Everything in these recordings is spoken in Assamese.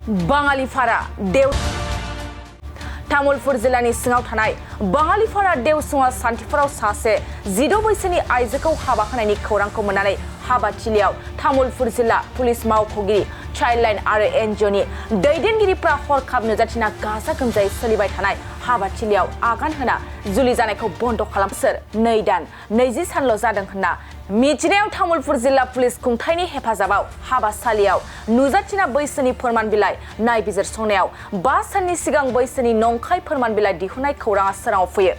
बाङालिफारा देव तामुलपुर जिल्लानि सिङाव थानाय बाङालिफारा देवसुङा सान्थिफुराव सासे 16 बैसोनि आइजोखौ हाबा होनायनि खौरांखौ मोननानै हाबाथिलियाव तामुलपुर जिल्ला पुलिस मावख'गिरि चाइल्डलाइन आरो एनजिअनि दैदेनगिरिफ्रा हरखाब नुजाथिना गाजा गोमजायै सोलिबाय थानाय हाबाथिलियाव आगान होना जुलि जानायखौ बन्द खालाम सोर 2 दान 20 सानल' जादों होनना मिथिनायाव तामुलपुर जिल्ला पुलिस खुंथायनि हेफाजाबाव हाबासालियाव नुजाथिना बैसोनि फोरमान बिलाइ नायबिजिरसंनायाव 5 साननि सिगां बैसोनि नंखाय फोरमान बिलाइ दिहुननाय खौराङा सोराङाव फैयो।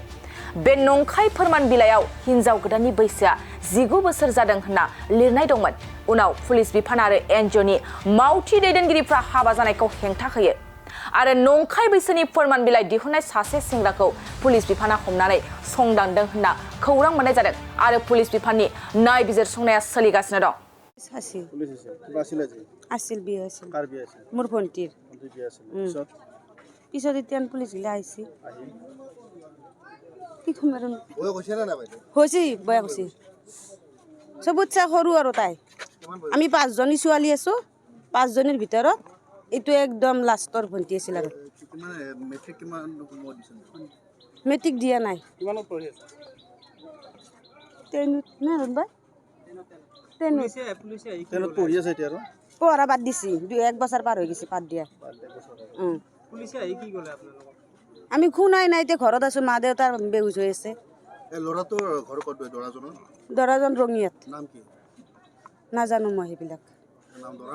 बे नंखाय फोरमान बिलाइयाव हिनजाव गोदाननि बैसोआ 19 बोसोर जादों होनना लिरनाय दंमोन। उनाव पुलिस बिफान आरो एनजिअनि मावथि दैदेनगिरिफ्रा हाबा जानायखौ हेंथा होयो आरो नंखाय बैसोनि फोरमान बिलाइ दिहुननाय सासे सेंग्राखौ पुलिस बिफाना हमनानै संदानदों होनना खौरां मोननाय जादों आरो पुलिस बिफाननि नायबिजिरसंनाया सोलिगासिनो दं। सासे আছিল বিয়া আছিল মোৰ ভণ্টিৰ পিছত এতিয়া পুলিচ গিলা আহিছে কি খবৰ হৈছে বয়া কৈছে চবতছে সৰু আৰু তাই আমি 5 জনী ছোৱালী আছো 5 জনীৰ ভিতৰত এইটো একদম লাষ্টৰ ভণ্টি আছিল আৰু মেট্ৰিক দিয়া নাই কিমানত পঢ়ি আছে তেনত না ৰবা তেনত পঢ়ি আছে এতিয়া আৰু পঢ়া বাদ দিছি 1 বছৰ পাৰ হৈ গৈছে বাদ দিয়া পুলিচে আহি কি ক'লে আপোনালোকক আমি খুনাই নাই তে ঘৰত আছো মা দেউতাৰ বেহুচ হৈ আছে এ লৰাটোৰ ঘৰ ক'ত দৰাজন ৰঙিয়াত নাম কি নাজানো মই হেবিলাক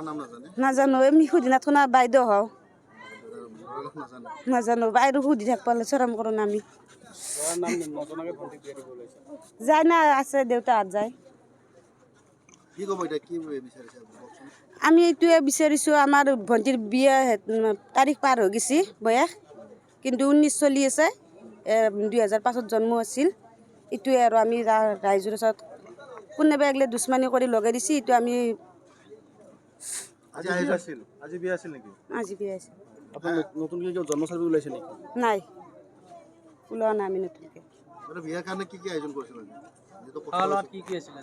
নাম নাজানো আমি সুধিনা থনা বাইদেউ হও নাজানো বাইদেউ সুধি থাকপালে চৰম কৰো আমি নাম নজনাকে ভণ্টি বিয়া দিব লৈছে যায় না আছে দেউতা হাত যায় কি কব এটা কি বিচাৰিছে আমি এইটোৱে বিচাৰিছো আমাৰ ভণ্টিৰ বিয়া তাৰিখ পাৰ হৈ গৈছে বয়স কিন্তু 19 চলি আছে 2005 জন্ম আছিল ইটোৱে আৰু আমি ৰাইজৰ ওচৰত কোনেবা একলে দুশ্মনী কৰি লগাই দিছি ইটো আমি আজি বিয়া আছিল নেকি আজি বিয়া আছিল আপোনাৰ নতুনকৈ জন্ম চাৰ্টিফিকেট ওলাইছে নেকি নাই ওলোৱা নাই আমি নতুনকৈ মানে বিয়াৰ কাৰণে কি আয়োজন কৰিছিল যেটো কথা কি আছিল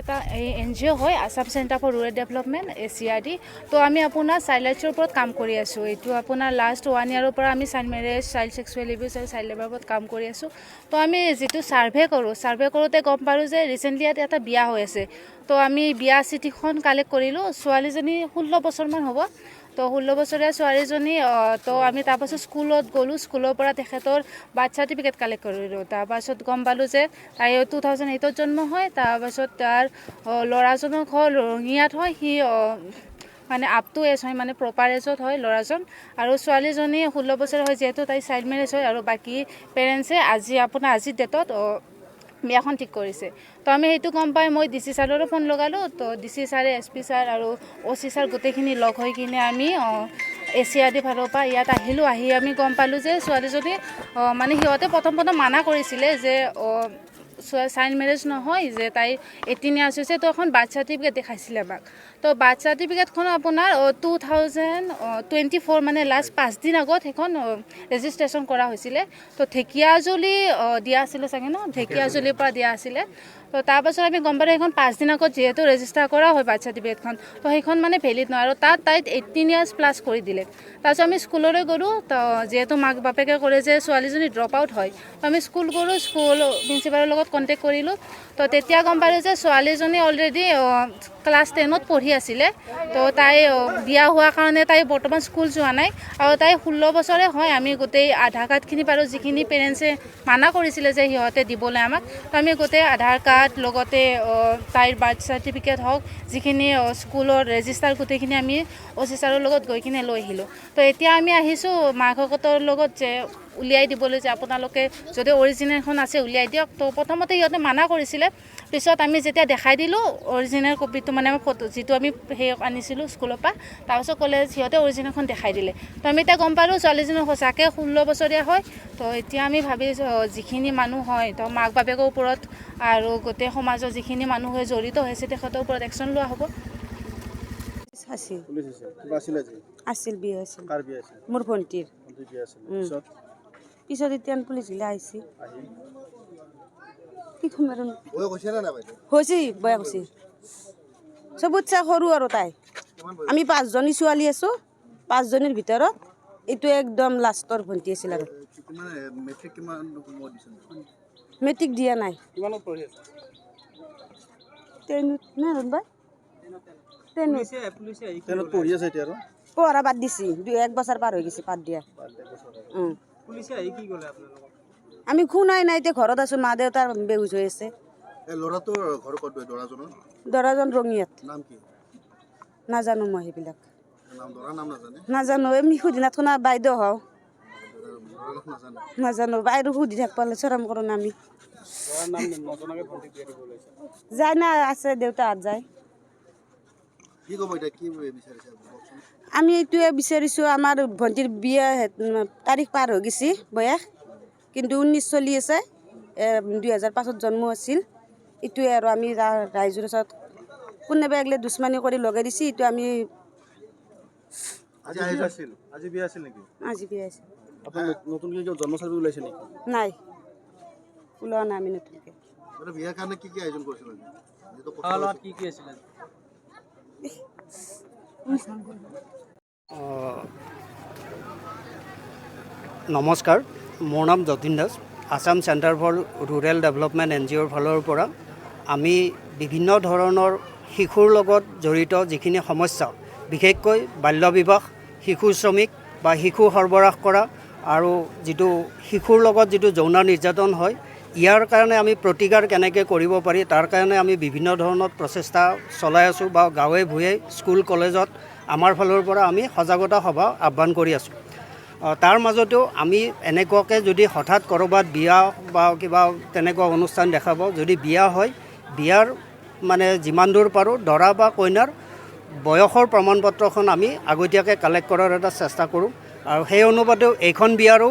এটা এনজিঅ হয় Assam centre for rural Development ACRD তো আমি আপোনাৰ চাইল্ড ৰাইটছৰ ওপৰত কাম কৰি আছোঁ এইটো আপোনাৰ লাষ্ট 1 ইয়াৰৰ পৰা আমি child marriage child sexual abuse আৰু চাইল্ড লেবাৰৰ ওপৰত কাম কৰি আছোঁ তো আমি যিটো সাৰ্ভে কৰোঁতে গম পালোঁ যে ৰিচেণ্টলি ইয়াত এটা বিয়া হৈ আছে তো আমি বিয়া চিঠিখন কালেক্ট কৰিলোঁ ছোৱালীজনী 16 বছৰমান হ'ব তো 16 বছৰীয়া ছোৱালীজনী তো আমি তাৰপাছত স্কুলত গ'লোঁ স্কুলৰ পৰা তেখেতৰ বাৰ্থ চাৰ্টিফিকেট কালেক্ট কৰিলোঁ তাৰপাছত গম পালোঁ যে তাই 2008ত জন্ম হয় তাৰপাছত তাৰ ল'ৰাজনৰ ঘৰ ৰঙিয়াত হয় সি মানে আপ টু এজ হয় মানে প্ৰপাৰ এজত হয় ল'ৰাজন আৰু ছোৱালীজনী 16 বছৰ হয় যিহেতু তাই চাইল্ড মেৰেজ হয় আৰু বাকী পেৰেণ্টছে আজিৰ ডেটত বিয়াখন ঠিক কৰিছে তো আমি সেইটো গম পাই মই DC ছাৰৰো ফোন লগালোঁ তো DC ছাৰে SP ছাৰ আৰু OC ছাৰ গোটেইখিনি লগ হৈ কিনে আমি ACRD ফালৰ পৰা ইয়াত আহি আমি গম পালোঁ যে ছোৱালীজনী মানে সিহঁতে প্ৰথম মানা কৰিছিলে যে চাইল্ড মেৰেজ নহয় যে তাই 18 ইয়াৰ্ছ হৈছে তো এখন বাৰ্থ চাৰ্টিফিকেট দেখাইছিলে আমাক তো বাৰ্থ চাৰ্টিফিকেটখন আপোনাৰ 2024 মানে লাষ্ট 5 দিন আগত সেইখন ৰেজিষ্ট্ৰেশ্যন কৰা হৈছিলে তো ঢেকিয়াজুলি দিয়া আছিলে চাগে ন ঢেকিয়াজুলিৰ পৰা দিয়া আছিলে তো তাৰপাছত আমি গম পালোঁ সেইখন 5 দিন আগত যিহেতু ৰেজিষ্টাৰ কৰা হয় বাৰ্থ চাৰ্টিফিকেটখন তো সেইখন মানে ভেলিড নহয় আৰু তাইত 18 ইয়াৰ্ছ প্লাছ কৰি দিলে তাৰপিছত আমি স্কুললৈ গ'লোঁ তো যিহেতু মাক বাপেকে ক'লে যে ছোৱালীজনী ড্ৰপ আউট হয় তো আমি স্কুল প্ৰিন্সিপালৰ লগত কণ্টেক্ট কৰিলোঁ তো তেতিয়া গম পালোঁ যে ছোৱালীজনী অলৰেডি ক্লাছ 10ত পঢ়ি আছিলে তো তাই বিয়া হোৱাৰ কাৰণে তাই বৰ্তমান স্কুল যোৱা নাই আৰু তাই 16 বছৰে হয় আমি গোটেই আধাৰ কাৰ্ডখিনি পাৰোঁ যিখিনি পেৰেণ্টছে মানা কৰিছিলে যে সিহঁতে দিবলৈ আমাক তো আমি গোটেই আধাৰ কাৰ্ড লগতে তাইৰ বাৰ্থ চাৰ্টিফিকেট হওক যিখিনি স্কুলৰ ৰেজিষ্টাৰ গোটেইখিনি আমি OC ছাৰৰ লগত গৈ কিনে লৈ আহিলোঁ তো এতিয়া আমি আহিছোঁ মাকহঁতৰ লগত যে উলিয়াই দিবলৈ যে আপোনালোকে যদি অৰিজিনেলখন আছে উলিয়াই দিয়ক তো প্ৰথমতে সিহঁতে মানা কৰিছিলে পিছত আমি যেতিয়া দেখাই দিলোঁ অৰিজিনেল কপিটো মানে ফটো যিটো আমি সেই আনিছিলোঁ স্কুলৰ পৰা তাৰপিছত ক'লে সিহঁতে অৰিজিনেলখন দেখাই দিলে তো আমি এতিয়া গম পালোঁ ছোৱালীজনী সঁচাকৈ 16 বছৰীয়া হয় তো এতিয়া আমি ভাবিছোঁ যিখিনি মানুহ হয় তো মাক বাপেকৰ ওপৰত আৰু গোটেই সমাজৰ যিখিনি মানুহ হৈ জড়িত হৈছে তেখেতৰ ওপৰত একশ্যন লোৱা হ'ব আছিল বিয়া আছিল মোৰ ভণ্টিৰ পিছত এতিয়া পুলিচ গিলা আহিছে কি খবৰ হৈছে বয়া কৈছে চবতছে সৰু আৰু তাই আমি 5জনী ছোৱালী আছোঁ 5জনীৰ ভিতৰত এইটো একদম লাষ্টৰ ভণ্টি আছিল আৰু মেট্ৰিক দিয়া নাই পঢ়া বাদ দিছি 1 বছৰ পাৰ হৈ গৈছে বাদ দিয়া আমি শুনাই নাই এতিয়া ঘৰত আছোঁ মা দেউতাৰ বেহুচ হৈ আছে দৰাজন ৰঙিয়াত নাজানো মই সেইবিলাক নাজানো আমি সুধিনাত শুনা বাইদেউ হওঁ নাজানো বাইদেউ সুধি থাকিব চৰাম কৰোঁ না আমি যায় না আছে দেউতাহঁত যায় আমি এইটোৱে বিচাৰিছোঁ আমাৰ ভণ্টিৰ বিয়া তাৰিখ পাৰ হৈ গৈছে বয়স কিন্তু 19 চলি আছে 2005 জন্ম আছিল এইটোৱে আৰু আমি ৰাইজৰ ওচৰত কোনোবা এগিলে দুশ্মনী কৰি লগাই দিছে এইটো আমি আজি বিয়া আছিল নাই ওলোৱা নাই আমি নতুনকৈ নমস্কাৰ মোৰ নাম Jatin Das Assam centre for rural development NGOৰ ফালৰ পৰা আমি বিভিন্ন ধৰণৰ শিশুৰ লগত জড়িত যিখিনি সমস্যা বিশেষকৈ বাল্য বিবাহ শিশু শ্ৰমিক বা শিশু সৰবৰাহ কৰা আৰু যিটো শিশুৰ লগত যিটো যৌন নিৰ্যাতন হয় ইয়াৰ কাৰণে আমি প্ৰতিকাৰ কেনেকৈ কৰিব পাৰি তাৰ কাৰণে আমি বিভিন্ন ধৰণৰ প্ৰচেষ্টা চলাই আছোঁ বা গাঁৱে ভূঞে স্কুল কলেজত আমাৰ ফালৰ পৰা আমি সজাগতা সভা আহ্বান কৰি আছোঁ তাৰ মাজতেও আমি এনেকুৱাকৈ যদি হঠাৎ ক'ৰবাত বিয়া বা কিবা তেনেকুৱা অনুষ্ঠান দেখা পাওঁ যদি বিয়া হয় বিয়াৰ মানে যিমান দূৰ পাৰোঁ দৰা বা কইনাৰ বয়সৰ প্ৰমাণপত্ৰখন আমি আগতীয়াকৈ কালেক্ট কৰাৰ এটা চেষ্টা কৰোঁ আৰু সেই অনুপাতেও এইখন বিয়াৰো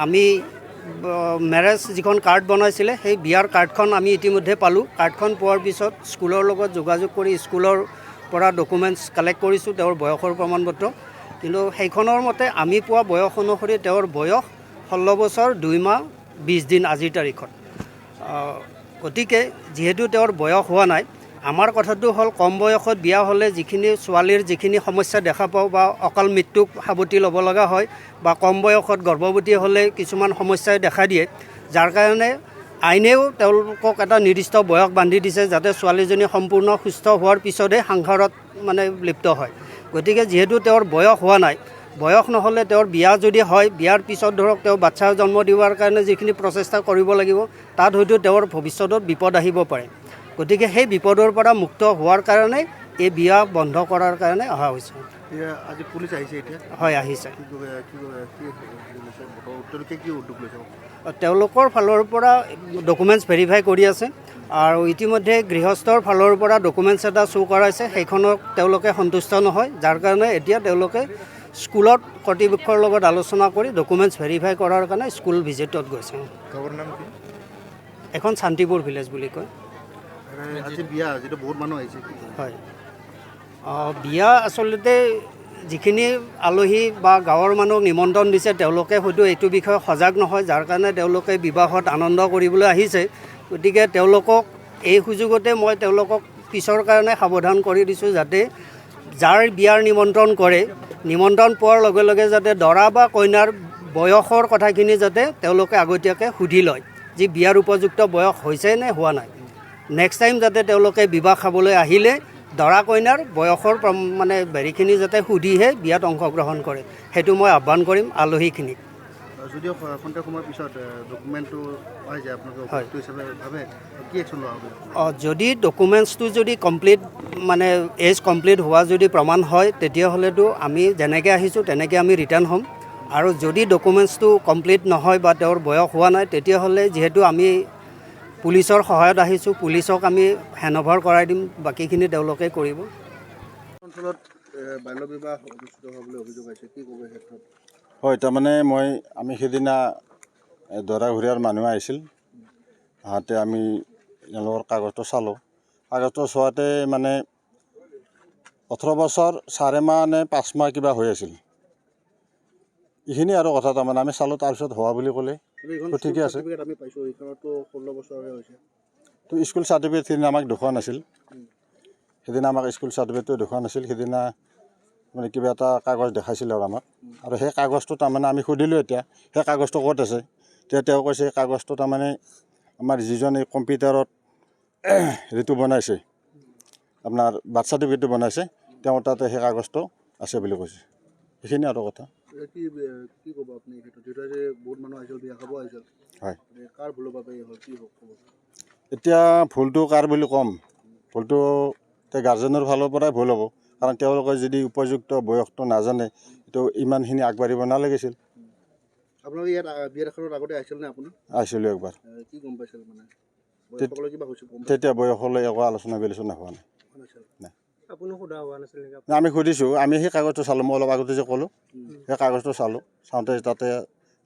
আমি মেৰেজ যিখন কাৰ্ড বনাইছিলে সেই বিয়াৰ কাৰ্ডখন আমি ইতিমধ্যে পালোঁ কাৰ্ডখন পোৱাৰ পিছত স্কুলৰ লগত যোগাযোগ কৰি স্কুলৰ পৰা ডকুমেণ্টছ কালেক্ট কৰিছোঁ তেওঁৰ বয়সৰ প্ৰমাণপত্ৰ কিন্তু সেইখনৰ মতে আমি পোৱা বয়স অনুসৰি তেওঁৰ বয়স 16 বছৰ 2 মাহ 20 দিন আজিৰ তাৰিখত গতিকে যিহেতু তেওঁৰ বয়স হোৱা নাই আমাৰ কথাটো হ'ল কম বয়সত বিয়া হ'লে যিখিনি ছোৱালীৰ যিখিনি সমস্যা দেখা পাওঁ বা অকাল মৃত্যুক সাৱটি ল'ব লগা হয় বা কম বয়সত গৰ্ভৱতী হ'লে কিছুমান সমস্যাই দেখা দিয়ে যাৰ কাৰণে আইনেও তেওঁলোকক এটা নিৰ্দিষ্ট বয়স বান্ধি দিছে যাতে ছোৱালীজনী সম্পূৰ্ণ সুস্থ হোৱাৰ পিছতহে সংসাৰত মানে লিপ্ত হয় গতিকে যিহেতু তেওঁৰ বয়স হোৱা নাই বয়স নহ'লে তেওঁৰ বিয়া যদি হয় বিয়াৰ পিছত ধৰক তেওঁ বাচ্চা জন্ম দিয়াৰ কাৰণে যিখিনি প্ৰচেষ্টা কৰিব লাগিব তাত হয়তো তেওঁৰ ভৱিষ্যতত বিপদ আহিব পাৰে গতিকে সেই বিপদৰ পৰা মুক্ত হোৱাৰ কাৰণে এই বিয়া বন্ধ কৰাৰ কাৰণে অহা হৈছে আজি পুলিচ আহিছে এতিয়া হয় আহিছে তেওঁলোকৰ ফালৰ পৰা ডকুমেণ্টছ ভেৰিফাই কৰি আছে আৰু ইতিমধ্যে গৃহস্থৰ ফালৰ পৰা ডকুমেণ্টছ এটা শ্ব' কৰাইছে সেইখনক তেওঁলোকে সন্তুষ্ট নহয় যাৰ কাৰণে এতিয়া তেওঁলোকে স্কুলত কৰ্তৃপক্ষৰ লগত আলোচনা কৰি ডকুমেণ্টছ ভেৰিফাই কৰাৰ কাৰণে স্কুল ভিজিটত গৈছে গাঁৱৰ নাম কি এখন শান্তিপুৰ ভিলেজ বুলি কয় আজি বিয়া যিটো বহুত মানুহ আহিছে হয় বিয়া আচলতে যিখিনি আলহী বা গাঁৱৰ মানুহক নিমন্ত্ৰণ দিছে তেওঁলোকে হয়তো এইটো বিষয়ে সজাগ নহয় যাৰ কাৰণে তেওঁলোকে বিবাহত আনন্দ কৰিবলৈ আহিছে গতিকে তেওঁলোকক এই সুযোগতে মই তেওঁলোকক পিছৰ কাৰণে সাৱধান কৰি দিছোঁ যাতে যাৰ বিয়াৰ নিমন্ত্ৰণ কৰে নিমন্ত্ৰণ পোৱাৰ লগে লগে যাতে দৰা বা কইনাৰ বয়সৰ কথাখিনি যাতে তেওঁলোকে আগতীয়াকৈ সুধি লয় যে বিয়াৰ উপযুক্ত বয়স হৈছে নে হোৱা নাই নেক্সট টাইম যাতে তেওঁলোকে বিবাহ খাবলৈ আহিলে দৰা কইনাৰ বয়সৰ মানে হেৰিখিনি যাতে সুধিহে বিয়াত অংশগ্ৰহণ কৰে সেইটো মই আহ্বান কৰিম আলহীখিনিক যদিও খন্তেক সময়ৰ পিছত ডকুমেণ্টটো পাই যায় আপোনালোকে হিচাপে ভাবে কি একশ্যন লোৱা হ'ব যদি ডকুমেণ্টছটো যদি কমপ্লিট মানে এজ কমপ্লিট হোৱা যদি প্ৰমাণ হয় তেতিয়াহ'লেতো আমি যেনেকৈ আহিছোঁ তেনেকৈ আমি ৰিটাৰ্ণ হ'ম আৰু যদি ডকুমেণ্টছটো কমপ্লিট নহয় বা তেওঁৰ বয়স হোৱা নাই তেতিয়াহ'লে যিহেতু আমি পুলিচৰ সহায়ত আহিছোঁ পুলিচক আমি হেণ্ডঅভাৰ কৰাই দিম বাকীখিনি তেওঁলোকে কৰিব অঞ্চলত বাল্য বিবাহ অনুষ্ঠিত হোৱা বুলি অভিযোগ আছে কি ক'ব ক্ষেত্ৰত হয় তাৰমানে আমি সেইদিনা দৰা ঘৰীয়াৰ মানুহ আহিছিল আহোঁতে আমি তেওঁলোকৰ কাগজটো চালোঁ কাগজটো চোৱাতে মানে 18 বছৰ 4 মাহ নে 5 মাহ কিবা হৈ আছিল এইখিনি আৰু কথা তাৰমানে আমি চালোঁ তাৰপিছত হোৱা বুলি ক'লে ঠিকে আছে আমি পাইছোঁ এইখনতো 16 বছৰহে হৈছে তো স্কুল চাৰ্টিফিকেটখিনি আমাক দেখুওৱা নাছিল সেইদিনা আমাক স্কুল চাৰ্টিফিকেটটো দেখুওৱা নাছিল সেইদিনা মানে কিবা এটা কাগজ দেখাইছিল আৰু আমাক আৰু সেই কাগজটো তাৰমানে আমি সুধিলোঁ এতিয়া সেই কাগজটো ক'ত আছে তেতিয়া তেওঁ কৈছে সেই কাগজটো তাৰমানে আমাৰ যিজন এই কম্পিউটাৰত হেৰিটো বনাইছে আপোনাৰ বাৰ্থ চাৰ্টিফিকেটটো বনাইছে তেওঁ তাতে সেই কাগজটো আছে বুলি কৈছে সেইখিনি আৰু কথা কি ক'ব আপুনি যেটা যে বহুত মানুহ আহিছিল বিয়া খাব আহিছিল হয় কাৰ ভুলৰ বাবে হ'ল কি ক'ব এতিয়া ভুলটো কাৰ বুলি ক'ম ভুলটো গাৰ্জেনৰ ফালৰ পৰাই ভুল হ'ব কাৰণ তেওঁলোকে যদি উপযুক্ত বয়সটো নাজানে তো ইমানখিনি আগবাঢ়িব নালাগিছিল আপোনালোকে ইয়াত বিয়া দেখাৰ আগতে আহিছিল নে আপুনি আহিছিলোঁ একবাৰ কি গম পাইছিল মানে বয়সকলে কিবা হৈছিল তেতিয়া বয়সলৈ একো আলোচনা বিলোচনা হোৱা নাই আপুনি সোধা হোৱা নাছিল নেকি আমি সুধিছোঁ আমি সেই কাগজটো চালোঁ মই অলপ আগতে যে ক'লোঁ সেই কাগজটো চালোঁ চাওঁতে তাতে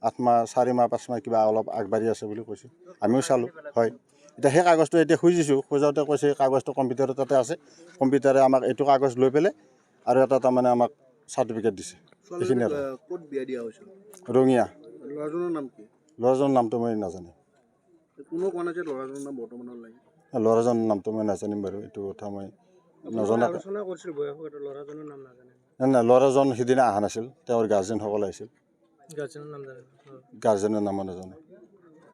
8 মাহ 4 মাহ 5 মাহ কিবা অলপ আগবাঢ়ি আছে বুলি কৈছে আমিও চালোঁ হয় এতিয়া সেই কাগজটো এতিয়া খুজিছোঁ খোজাওঁতে কৈছে কাগজটো কম্পিউটাৰৰ তাতে আছে কম্পিউটাৰে আমাক এইটো কাগজ লৈ পেলাই আৰু এটা তাৰমানে আমাক চাৰ্টিফিকেট দিছে সেইখিনি আৰু ক'ত বিয়া দিয়া হৈছিল ৰঙিয়া ল'ৰাজনৰ নাম কি ল'ৰাজনৰ নামটো মই নাজানো কোনো কোৱা নাই যে ল'ৰাজনৰ নাম বৰ্তমানলৈকে ল'ৰাজনৰ নামটো মই নাজানিম বাৰু এইটো কথা মই নজনা আলোচনা কৰিছিল বয়সত ল'ৰাজনৰ নাম নাজানে নাই ল'ৰাজন সিদিনা অহা নাছিল তেওঁৰ গাৰ্জেনসকল আহিছিল গাৰ্জেনৰ নাম জানে গাৰ্জেনৰ নামো নাজানো